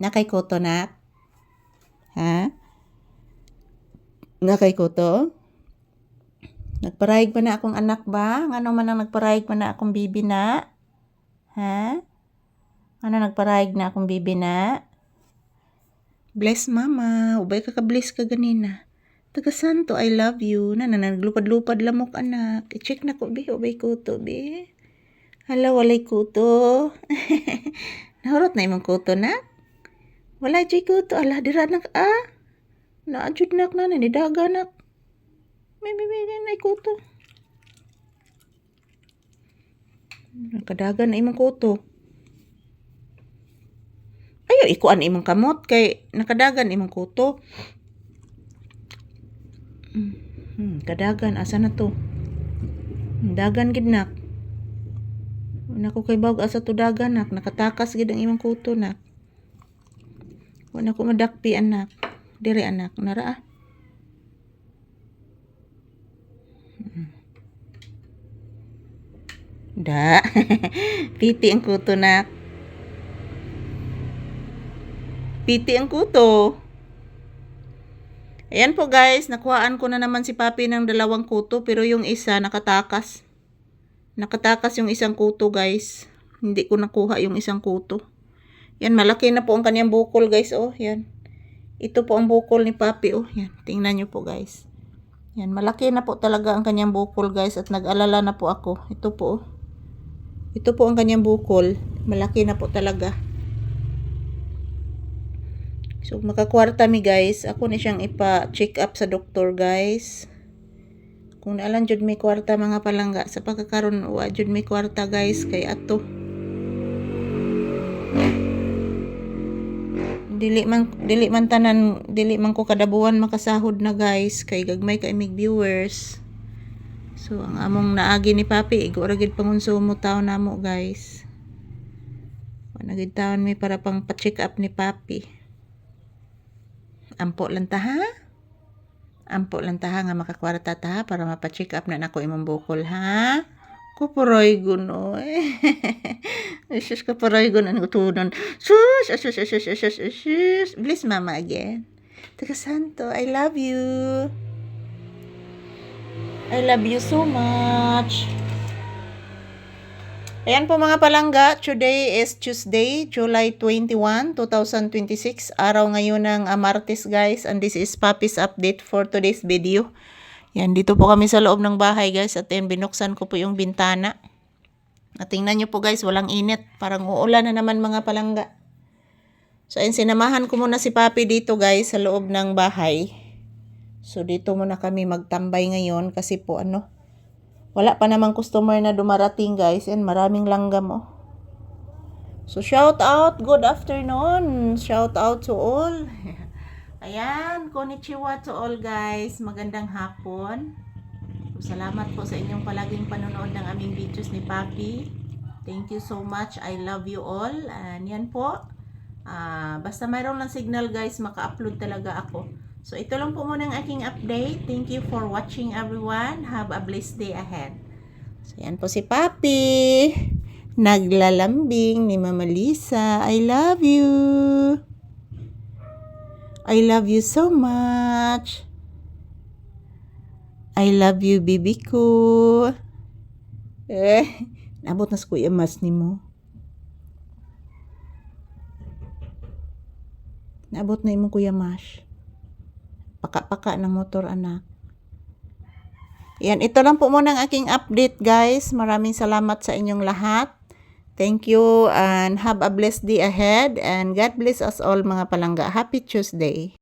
Nakay kuto na? Ha? Nakay kuto? Nagparahig pa na akong anak ba? Ano man ang nagparahig pa na akong bibi na? Ha? Ano nagparahig na akong bibi na? Bless mama. Ubay ka bless ka ganina. Taga Santo, I love you. Naglupad-lupad lamok anak. I-check na ko, bi. Ubay kuto, bi. Hala, walay kuto. Nahurot na imong kuto na? Wala jay kuto. Ala, dira nak naadjud nak na, nidaga nak. May kuto. Nakadagan na imong kuto. Ayaw, ikuan imong kamot kay nakadagan imong kuto. Kadagan, asa na to? Dagan gid nak. Wala ko kay bawag asa to dagan nak. Nakatakas gid ang imong kuto nak. Wala ko madakpi anak. Dire anak, nara Da. Piti ang kuto nak. Piti ang kuto. Ayan po guys, nakuhaan ko na naman si Papi ng 2 kuto pero yung isa nakatakas. Nakatakas yung isang kuto guys. Hindi ko nakuha yung isang kuto. Yan, malaki na po ang kanyang bukol guys. Oh, yan. Ito po ang bukol ni Papi. Oh, yan. Tingnan nyo po guys. Yan, malaki na po talaga ang kanyang bukol guys at nag-alala na po ako. Ito po. Ito po ang kanyang bukol. Malaki na po talaga. So, makakwarta mi guys. Ako na siyang ipa-check up sa doktor guys. Kung naalan jud may kwarta mga palangga. Sa pagkakaroon, wa jud may kwarta guys. Kay ato. Dili man ko kadabuan makasahod na guys. Kay gagmay ka imig viewers. So, ang among naagi ni Papi, igura gid pangonsumo taon namo guys. Wanagid taon mi para pang pa-check up ni Papi. Ampo lang ta ha? Ampo lang ta ha nga makakwarta ta ha para mapa-check up na nako imong bukol ha? Kupuroy guno eh. Sus kupuroy guno ang utunon. Sus. Bless mama again. Taga Santo, I love you. I love you so much. Ayan po mga palangga, today is Tuesday, July 21, 2026. Araw ngayon ng Martes guys, and this is Papi's update for today's video. Yan, dito po kami sa loob ng bahay guys at yan, binuksan ko po yung bintana. At tingnan nyo po guys, walang init. Parang uulan na naman mga palangga. So ayan, sinamahan ko muna si Papi dito guys sa loob ng bahay. So dito muna kami magtambay ngayon kasi po wala pa namang customer na dumarating guys. And maraming langgam oh. So shout out, good afternoon. Shout out to all. Ayan, konnichiwa to all guys. Magandang hapon. So, salamat po sa inyong palaging panonood ng aming videos ni Papi. Thank you so much. I love you all. And yan po. Basta mayroon lang signal guys, maka-upload talaga ako. So, ito lang po muna ang aking update. Thank you for watching everyone. Have a blessed day ahead. So, yan po si Papi. Naglalambing ni Mama Lisa. I love you. I love you so much. I love you, bibi ko. Nabot na sa kuya mas ni mo. Nabot na imong kuya mas. Paka-paka ng motor anak. Yan, ito lang po muna ang aking update guys. Maraming salamat sa inyong lahat. Thank you and have a blessed day ahead. And God bless us all mga palangga. Happy Tuesday.